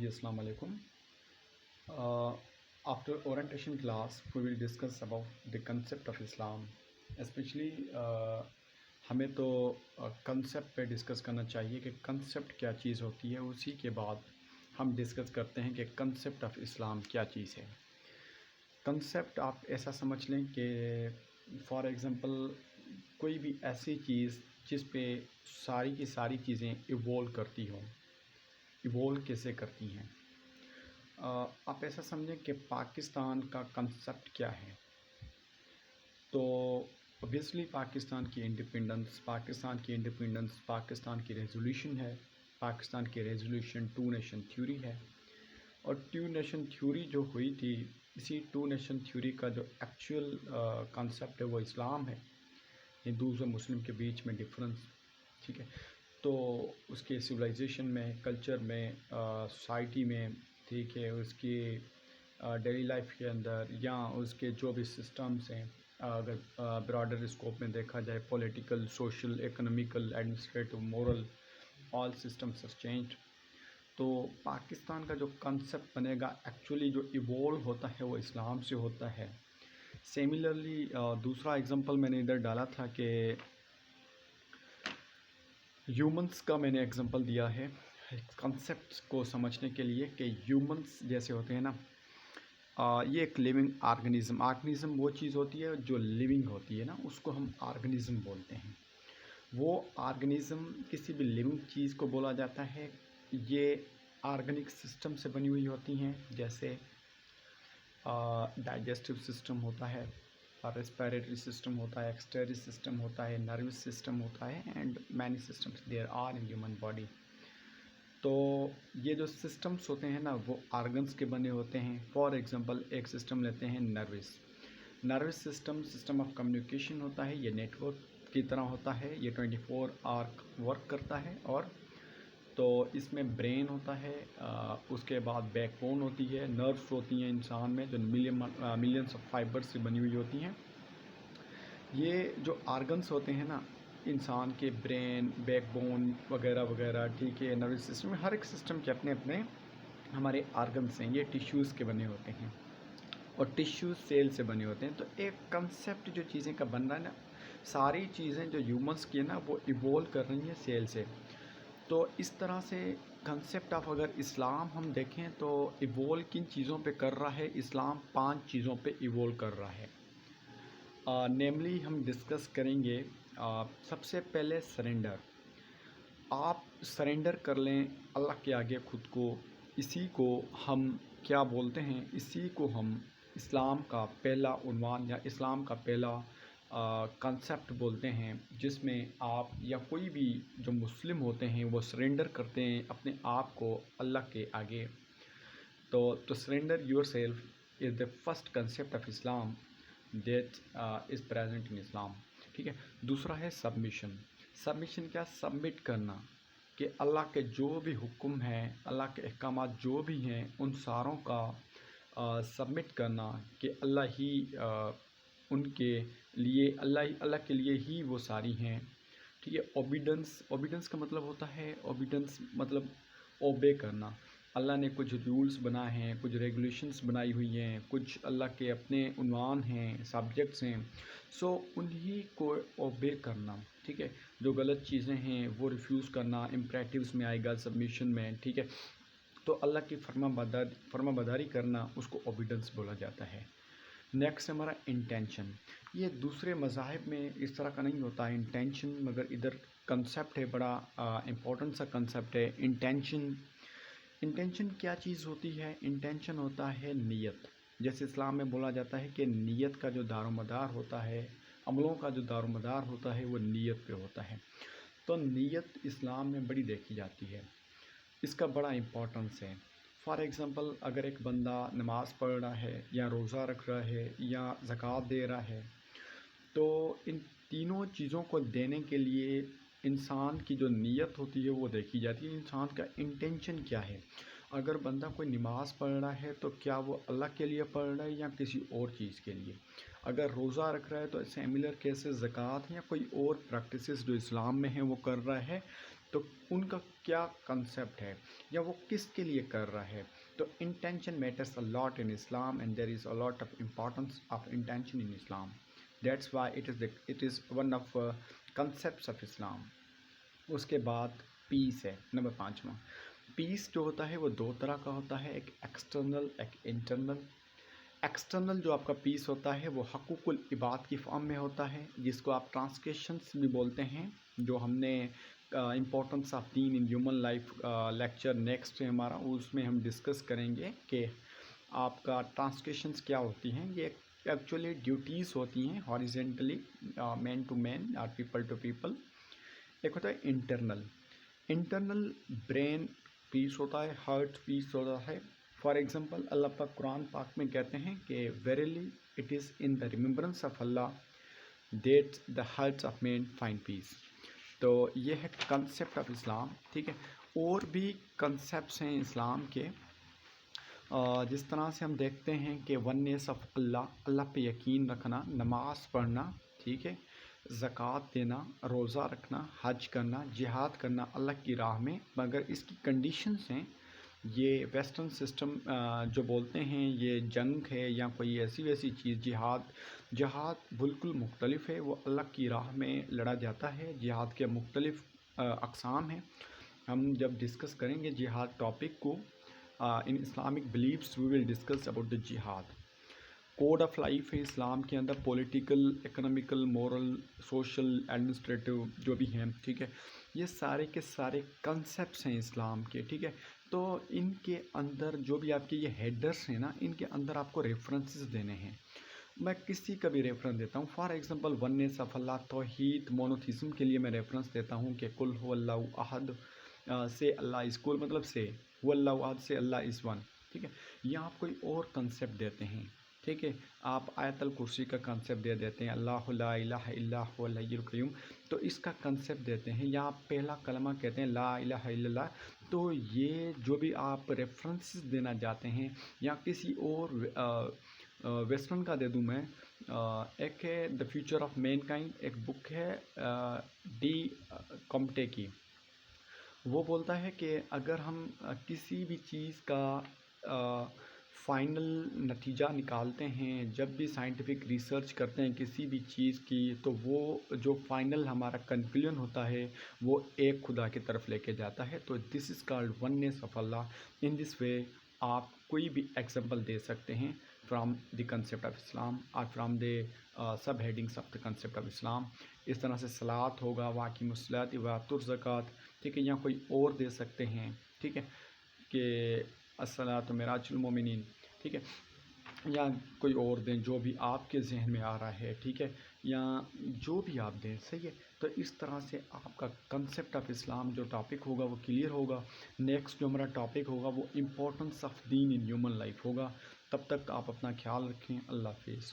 जी अस्सलाम वालेकुम. After orientation class, we will discuss about the concept of Islam. Especially हमें तो कंसेप्ट पे डिस्कस करना चाहिए कि कंसेप्ट क्या चीज़ होती है. उसी के बाद हम डिस्कस करते हैं कि कंसेप्ट ऑफ इस्लाम क्या चीज़ है. कंसेप्ट आप ऐसा समझ लें कि फॉर एग्ज़ाम्पल कोई भी ऐसी चीज़ जिस पे सारी की सारी चीज़ें इवोल्व करती हों. इवोल्व कैसे करती हैं? आप ऐसा समझें कि पाकिस्तान का कंसेप्ट क्या है. तो ऑब्वियसली पाकिस्तान की इंडिपेंडेंस पाकिस्तान की रेजोल्यूशन है. पाकिस्तान की रेजोल्यूशन टू नेशन थ्योरी है. और टू नेशन थ्योरी जो हुई थी, इसी टू नेशन थ्योरी का जो एक्चुअल कंसेप्ट है वो इस्लाम है. हिंदूज़ और मुस्लिम के बीच में डिफरेंस, ठीक है. तो उसके सिविलाइजेशन में, कल्चर में, सोसाइटी में, ठीक है, उसकी डेली लाइफ के अंदर या उसके जो भी सिस्टम्स हैं, अगर ब्रॉडर स्कोप में देखा जाए, political, social, economical, administrative, moral, all systems are changed. तो पाकिस्तान का जो कंसेप्ट बनेगा एक्चुअली जो इवोल्व होता है वो इस्लाम से होता है. सिमिलरली दूसरा एग्जांपल मैंने इधर डाला था कि ह्यूमंस का मैंने एग्जांपल दिया है कंसेप्ट को समझने के लिए कि ह्यूमंस जैसे होते हैं ना, ये एक लिविंग ऑर्गेनिज्म वो चीज़ होती है जो लिविंग होती है ना, उसको हम ऑर्गेनिज्म बोलते हैं. वो ऑर्गेनिज्म किसी भी लिविंग चीज़ को बोला जाता है. ये ऑर्गेनिक सिस्टम से बनी हुई होती हैं, जैसे डाइजेस्टिव सिस्टम होता है, रेस्पिरेटरी सिस्टम होता है, एक्सक्रीटरी सिस्टम होता है, नर्वस सिस्टम होता है, and many systems there are in human body. तो ये जो सिस्टम्स होते हैं ना, वो आर्गन्स के बने होते हैं. फॉर एग्जांपल एक सिस्टम लेते हैं नर्वस सिस्टम ऑफ कम्युनिकेशन होता है. ये नेटवर्क की तरह होता है. ये 24 आवर वर्क करता है. और तो इसमें ब्रेन होता है, उसके बाद बैकबोन होती है, नर्व्स होती हैं इंसान में जो मिलियंस ऑफ फाइबर्स से बनी हुई होती हैं. ये जो आर्गन्स होते हैं ना इंसान के, ब्रेन, बैकबोन वगैरह वगैरह, ठीक है, नर्वस सिस्टम में हर एक सिस्टम के अपने अपने हमारे आर्गन्स हैं. ये टिश्यूज़ के बने होते हैं और टिश्यूज़ सेल से बने होते हैं. तो एक कंसेप्ट जो चीज़ें का बन रहा है ना, सारी चीज़ें जो ह्यूमंस की है ना वो इवोल्व कर रही हैं सेल से. तो इस तरह से कंसेप्ट ऑफ अगर इस्लाम हम देखें तो इवोल्व किन चीज़ों पे कर रहा है इस्लाम? 5 चीज़ों पे इवोल्व कर रहा है. नेमली हम डिस्कस करेंगे सबसे पहले सरेंडर. आप सरेंडर कर लें अल्लाह के आगे ख़ुद को. इसी को हम क्या बोलते हैं? इसी को हम इस्लाम का पहला उन्वान या इस्लाम का पहला कंसेप्ट बोलते हैं, जिसमें आप या कोई भी जो मुस्लिम होते हैं वो सरेंडर करते हैं अपने आप को अल्लाह के आगे. तो surrender yourself is the first concept of Islam that is present in Islam. ठीक है. दूसरा है सबमिशन. सबमिशन क्या? सबमिट करना कि अल्लाह के जो भी हुक्म हैं, अल्लाह के अहकामात जो भी हैं, उन सारों का सबमिट करना कि अल्लाह ही उनके लिए, अल्लाह के लिए ही वो सारी हैं. ठीक है. ओबीडेंस का मतलब होता है, ओबीडेंस मतलब ओबे करना. अल्लाह ने कुछ रूल्स बनाए हैं, कुछ रेगुलेशंस बनाई हुई हैं, कुछ अल्लाह के अपने उन्वान हैं, सब्जेक्ट्स हैं. सो उन्हीं को ओबे करना. ठीक है. जो गलत चीज़ें हैं वो रिफ्यूज़ करना इम्परेटिव्स में आएगा, सबमिशन में. ठीक है. तो अल्लाह की फर्माबरदारी करना, उसको ओबीडेंस बोला जाता है. नेक्स्ट हमारा इंटेंशन. ये दूसरे मज़ाहिब में इस तरह का नहीं होता है इंटेंशन, मगर इधर कंसेप्ट है, बड़ा इम्पोर्टेंट सा कंसेप्ट है इंटेंशन. इंटेंशन क्या चीज़ होती है? इंटेंशन होता है नीयत. जैसे इस्लाम में बोला जाता है कि नीयत का जो दारोमदार होता है, अमलों का जो दारोमदार होता है वो नीयत पे होता है. तो नीयत इस्लाम में बड़ी देखी जाती है, इसका बड़ा इम्पोर्टेंस है. फॉर एग्ज़ाम्पल अगर एक बंदा नमाज़ पढ़ रहा है या रोज़ा रख रहा है या ज़कात दे रहा है, तो इन तीनों चीज़ों को देने के लिए इंसान की जो नीयत होती है वो देखी जाती है. इंसान का इंटेंशन क्या है? अगर बंदा कोई नमाज़ पढ़ रहा है तो क्या वो अल्लाह के लिए पढ़ रहा है या किसी और चीज़ के लिए? अगर रोज़ा रख रहा है तो सिमिलर केसेस ज़कात या कोई और प्रैक्टिसेस जो इस्लाम में है वो कर रहा है, تو ان کا کیا کنسیپٹ ہے یا وہ کس کے لیے کر رہا ہے. تو intention matters a lot in Islam and there is a lot of importance of intention in Islam. That's why it is one of concepts of Islam. اس کے بعد پیس ہے نمبر 5واں. پیس جو ہوتا ہے وہ دو طرح کا ہوتا ہے, ایک ایکسٹرنل ایک انٹرنل. ایکسٹرنل جو آپ کا پیس ہوتا ہے وہ حقوق العباد کی فارم میں ہوتا ہے, جس کو آپ ٹرانسکیشنس بھی بولتے ہیں, جو ہم نے امپورٹنس آف دین in human life lecture next ہے ہمارا, اس میں ہم ڈسکس کریں گے کہ آپ کا ٹرانسکیشنس کیا ہوتی ہیں. یہ ایکچولی ڈیوٹیز ہوتی ہیں ہاریزنٹلی مین ٹو مین اور پیپل ٹو پیپل. ایک ہوتا ہے انٹرنل. انٹرنل برین پیس ہوتا ہے, ہارٹ پیس ہوتا ہے. فار ایگزامپل اللہ پاک قرآن پاک میں کہتے ہیں کہ verily it is in the remembrance of Allah that the hearts of men find peace. تو یہ ہے کنسیپٹ آف اسلام. ٹھیک ہے, اور بھی کنسیپٹس ہیں اسلام کے, جس طرح سے ہم دیکھتے ہیں کہ ونیس آف اللہ, اللہ پہ یقین رکھنا, نماز پڑھنا, ٹھیک ہے, زکوٰۃ دینا, روزہ رکھنا, حج کرنا, جہاد کرنا اللہ کی راہ میں, مگر اس کی کنڈیشنز ہیں. یہ ویسٹرن سسٹم جو بولتے ہیں یہ جنگ ہے یا کوئی ایسی ویسی چیز. جہاد بالکل مختلف ہے, وہ اللہ کی راہ میں لڑا جاتا ہے. جہاد کے مختلف اقسام ہیں, ہم جب ڈسکس کریں گے جہاد ٹاپک کو in Islamic beliefs we will discuss about the jihad. Code of life ہے اسلام کے اندر, political, economical, moral, social, administrative جو بھی ہیں, ٹھیک ہے, یہ سارے کے سارے کنسیپٹس ہیں اسلام کے. ٹھیک ہے, تو ان کے اندر جو بھی آپ کے یہ ہیڈرس ہیں نا, ان کے اندر آپ کو ریفرنسز دینے ہیں. میں کسی کا بھی ریفرنس دیتا ہوں. فار ایگزامپل ونیس آف اللہ, توحید, مونوتھیزم کے لیے میں ریفرنس دیتا ہوں کہ کل هو اللہ احد, سے اللہ از کل مطلب سے هو اللہ احد, سے اللہ از ون. ٹھیک ہے, یہاں آپ کوئی اور کنسیپٹ دیتے ہیں. ٹھیک ہے, آپ آیت الکرسی کا کنسیپٹ دے دیتے ہیں, اللہ لا الہ الا هو الحی القیوم, تو اس کا کنسیپٹ دیتے ہیں. یا آپ پہلا کلمہ کہتے ہیں لا الہ الا اللہ, تو یہ جو بھی آپ ریفرنسز دینا چاہتے ہیں یا کسی اور ویسٹرن کا دے دوں میں, ایک ہے the future of mankind, ایک بک ہے ڈی کمپٹے کی. وہ بولتا ہے کہ اگر ہم کسی بھی چیز کا فائنل نتیجہ نکالتے ہیں, جب بھی سائنٹیفک ریسرچ کرتے ہیں کسی بھی چیز کی, تو وہ جو فائنل ہمارا کنکلوژن ہوتا ہے وہ ایک خدا کی طرف لے کے جاتا ہے. تو this is called oneness of Allah. In this way آپ کوئی بھی ایگزامپل دے سکتے ہیں from the concept of Islam اور from the subheadings of the concept of Islam. اس طرح سے صلاۃ ہوگا, واقعی الصلاۃ وآتوا الزکوٰۃ, ٹھیک ہے, یا کوئی اور دے سکتے ہیں. ٹھیک ہے, کہ الصلاۃ معراج المومنین, ٹھیک ہے, یا کوئی اور دیں جو بھی آپ کے ذہن میں آ رہا ہے. ٹھیک ہے, یا جو بھی آپ دیں, صحیح ہے. تو اس طرح سے آپ کا کنسیپٹ آف اسلام جو ٹاپک ہوگا وہ کلیئر ہوگا. نیکسٹ جو ہمارا ٹاپک ہوگا وہ امپورٹنس آف دین ان ہیومن لائف ہوگا. تب تک آپ اپنا خیال رکھیں. اللہ حافظ.